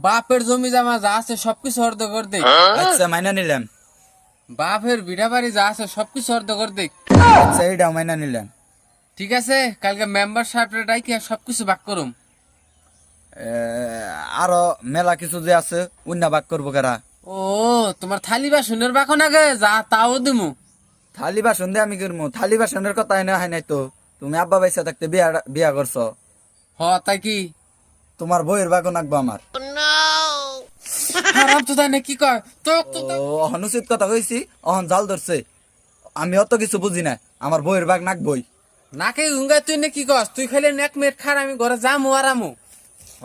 বাপের জমি জমা যা আছে সবকিছু অর্ধ কর দে। আচ্ছা মাইনা নিলাম। বাপের ভিটা বাড়ি যা আছে সবকিছু অর্ধ কর দে। আচ্ছা এইটাও মাইনা নিলাম। ঠিক আছে, কালকে মেম্বার সাহেবরে ডাইকে সবকিছু ভাগ করুম। এ, আরো মেলা কিছু যে আছে অন্য ভাগ করবো কারা। ও, তোমার থালি বাসনের বাকো নাগে যা তাও দিমু। থালি বাসন দিয়ে আমি করবো, থালি বাসনের কথা এনে হয় নাই তো। তুমি আব্বা বাইসা থাকতে বিয়া বিয়া করছো, তাই কি? তোমার বইয়ের বাগন আঁকবো আমার। হারাম তো তাই না, কি কয় তো ও অনুচিত কথা কইছি, অহন জাল ধরছে। আমি অত কিছু বুঝি না, আমার বইয়ের বাগ নাকবই। নাকে উঙ্গা তুই না কি কস? তুই খাইলে নেক মেট খার, আমি ঘরে যামু আরামু।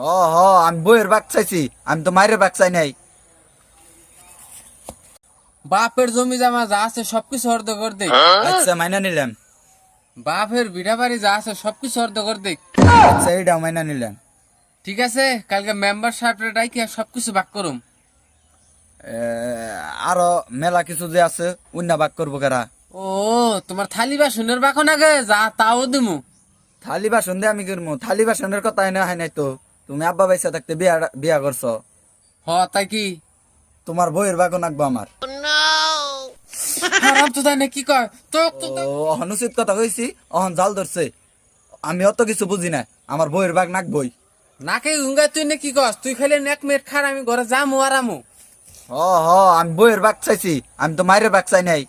হ হ আমি বইয়ের বাগ চাইছি, আমি তো মায়ের বাগ চাই নাই। বাপের জমি জমা যা আছে সবকিছু অর্ধ কর দে। আচ্ছা মাইনা নিলাম। বাপের ভিটা বাড়ি যা আছে সবকিছু অর্ধ কর দে। আচ্ছা এইটাও মাইনা নিলাম। ঠিক আছে, কালকে মেম্বার সাহেবরে ডাইকে সবকিছু ভাগ করুম। এ, আরো মেলা কিছু যে আছে অন্য ভাগ করবো কারা। ও, তোমার থালি বাসনের বাকো নাগে যা তাও দিমু। থালি বাসন দিয়ে আমি করবো, থালি বাসনের কথা এনে হয় নাই তো। তুমি আব্বা বাইসা থাকতে বিয়া বিয়া করছো, তাই কি? তোমার বইয়ের বাগন আঁকবো আমার। হারাম তো তাই না, কি কয় তো ও অনুচিত কথা কইছি, অহন জাল ধরছে। আমি অত কিছু বুঝি না, আমার বইয়ের বাগ নাকবই। নাকে উঙ্গা তুই না কি কস? তুই খাইলে নেক মেট খার, আমি ঘরে যামু আরামু। হ হ আমি বইয়ের বাগ চাইছি, আমি তো মায়ের বাগ চাই নাই।